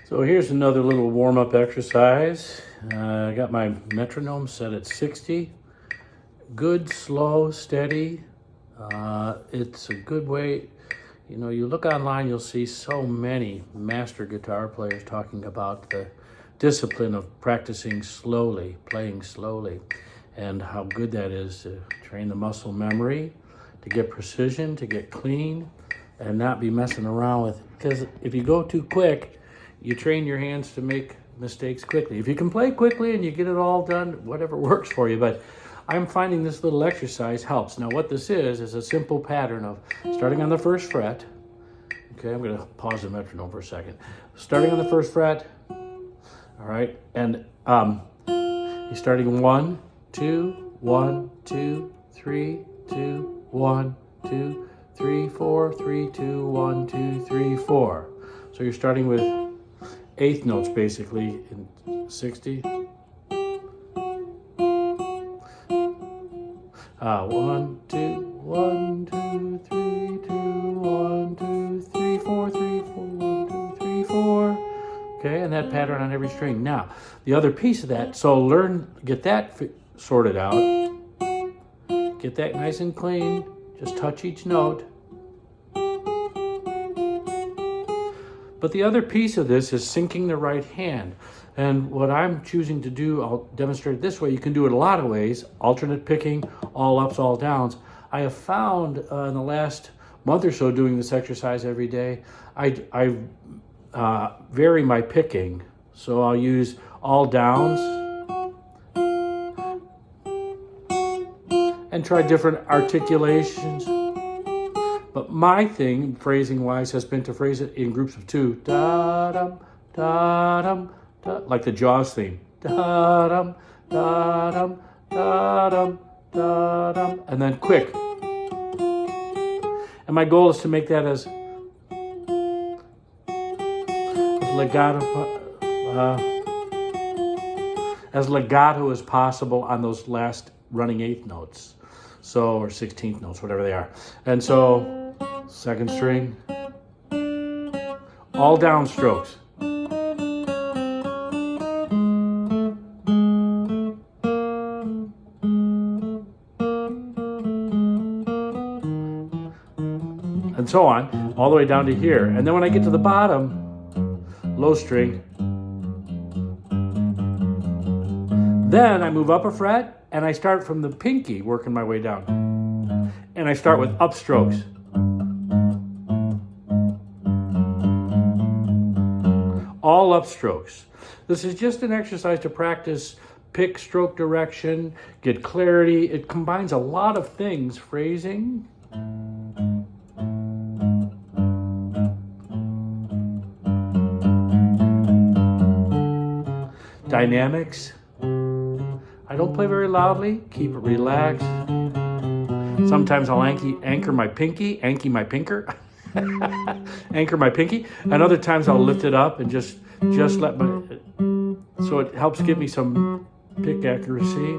So here's another little warm-up exercise. I got my metronome set at 60. Good, slow, steady. It's a good way. You know, you look online, you'll see so many master guitar players talking about the discipline of practicing slowly, playing slowly, and how good that is to train the muscle memory, to get precision, to get clean, and not be messing around with it. Because if you go too quick, you train your hands to make mistakes quickly. If you can play quickly and you get it all done, whatever works for you. But I'm finding this little exercise helps. Now what this is a simple pattern of starting on the first fret. Okay, I'm gonna pause the metronome for a second. Starting on the first fret, all right, and you're starting 1, 2, 1, 2, 3, 2, 1, 2, 3, 4, 3, 2, 1, 2, 3, 4. So you're starting with eighth notes basically in 60. 1, 2, 1, 2, 3, 2, 1, 2, 3, 4, 3, 4, 1, 2, 3, 4. Okay, and that pattern on every string. Now, the other piece of that, so get that sorted out. Get that nice and clean. Just touch each note. But the other piece of this is syncing the right hand. And what I'm choosing to do, I'll demonstrate it this way. You can do it a lot of ways, alternate picking, all ups, all downs. I have found in the last month or so doing this exercise every day, I vary my picking. So I'll use all downs and try different articulations. But my thing, phrasing-wise, has been to phrase it in groups of 2. Da-dum, da-dum, da, like the Jaws theme. Da-dum, da-dum, da-dum, da-dum, and then quick. And my goal is to make that as legato as possible on those last running eighth notes. So, or 16th notes, whatever they are. And so, second string, all down strokes. And so on, all the way down to here. And then when I get to the bottom, low string, then I move up a fret, and I start from the pinky, working my way down. And I start with upstrokes. All upstrokes. This is just an exercise to practice pick, stroke direction, get clarity. It combines a lot of things, phrasing, dynamics. I don't play very loudly, keep it relaxed. Sometimes I'll anchor my pinky, anchor my pinky. And other times I'll lift it up and just let so it helps give me some pick accuracy.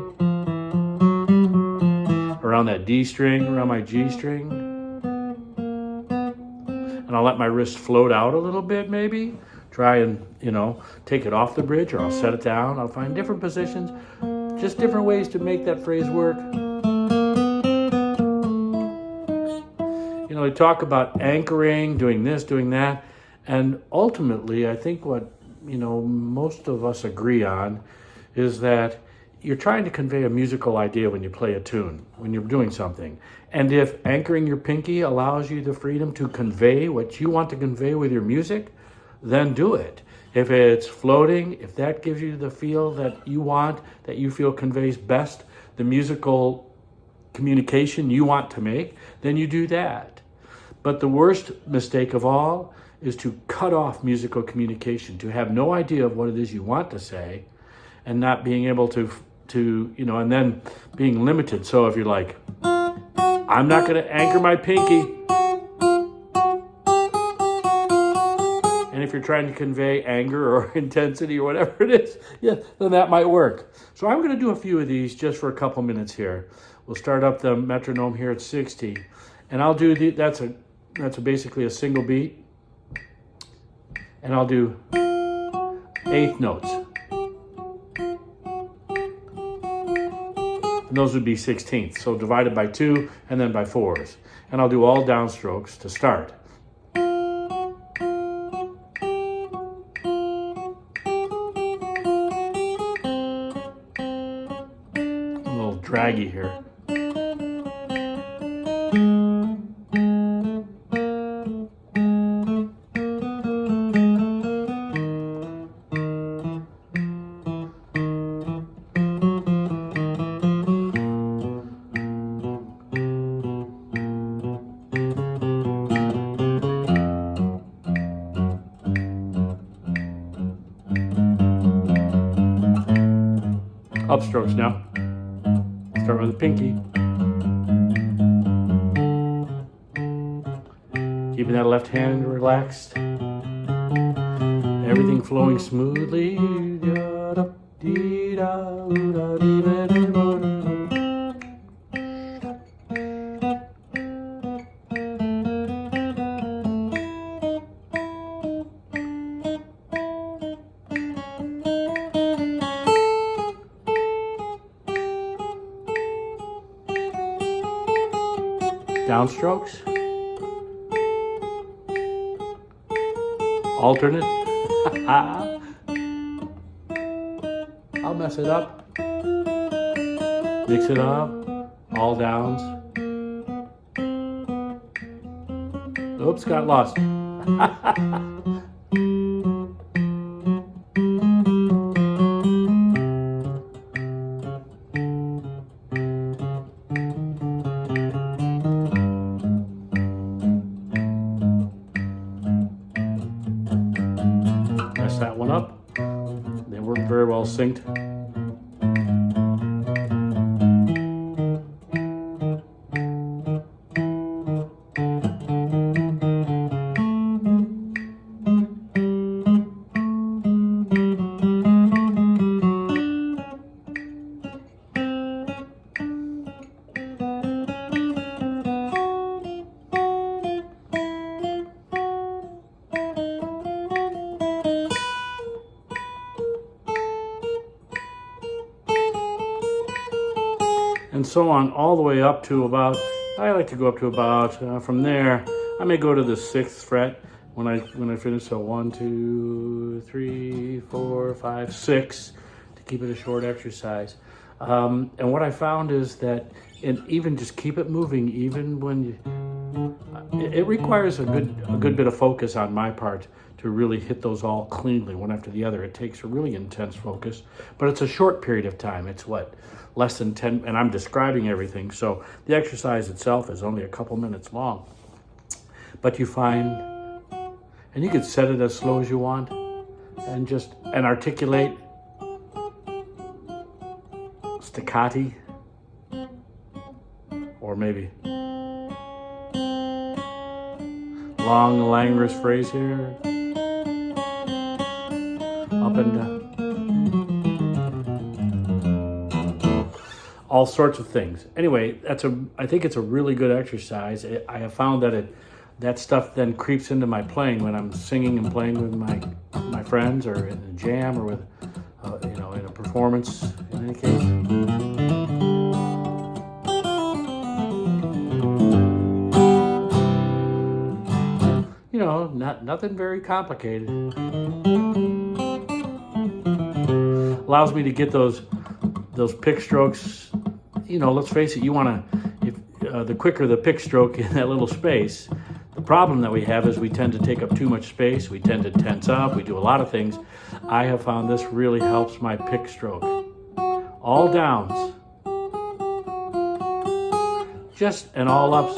Around that D string, around my G string. And I'll let my wrist float out a little bit maybe. Try and, take it off the bridge, or I'll set it down. I'll find different positions. Just different ways to make that phrase work. We talk about anchoring, doing this, doing that. And ultimately, I think what, most of us agree on is that you're trying to convey a musical idea when you play a tune, when you're doing something. And if anchoring your pinky allows you the freedom to convey what you want to convey with your music, then do it. If it's floating, if that gives you the feel that you want, that you feel conveys best the musical communication you want to make, then you do that. But the worst mistake of all is to cut off musical communication, to have no idea of what it is you want to say, and not being able to and then being limited. So if you're like, I'm not going to anchor my pinky, and if you're trying to convey anger or intensity or whatever it is, then that might work. So I'm going to do a few of these just for a couple minutes here. We'll start up the metronome here at 60, and I'll do that's basically a single beat, and I'll do eighth notes. And those would be 16ths. So divided by 2 and then by 4s. And I'll do all downstrokes to start. A little draggy here. Upstrokes now. Start with the pinky. Keeping that left hand relaxed. Everything flowing smoothly. Downstrokes, alternate. I'll mess it up. Mix it up, all downs. Oops, got lost. That one up. They weren't very well synced. And so on, all the way up to about, I like to go up to about, from there, I may go to the 6th fret when I finish. So 1, 2, 3, 4, 5, 6, to keep it a short exercise. And what I found is that, and even just keep it moving, even when you, it requires a good bit of focus on my part to really hit those all cleanly, one after the other. It takes a really intense focus, but it's a short period of time. It's what, less than 10, and I'm describing everything, so the exercise itself is only a couple minutes long. But you find, and you can set it as slow as you want, and articulate, staccati, or maybe long languorous phrase here, up and down. All sorts of things. Anyway, I think it's a really good exercise. I have found that that stuff then creeps into my playing when I'm singing and playing with my friends, or in a jam, or with in a performance. In any case. Nothing very complicated. Allows me to get those pick strokes. Let's face it, you want to, the quicker the pick stroke in that little space, the problem that we have is we tend to take up too much space, we tend to tense up, we do a lot of things. I have found this really helps my pick stroke. All downs, and all ups.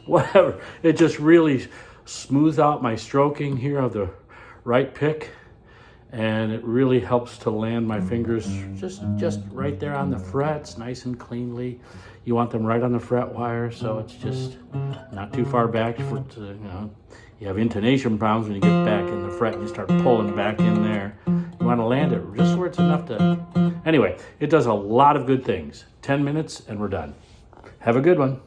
Whatever, it just really smooths out my stroking here of the right pick, and it really helps to land my fingers just right there on the frets, nice and cleanly. You want them right on the fret wire, so it's just not too far back you have intonation problems when you get back in the fret and you start pulling back in there. You want to land it just where it's enough to... Anyway, it does a lot of good things. 10 minutes and we're done. Have a good one.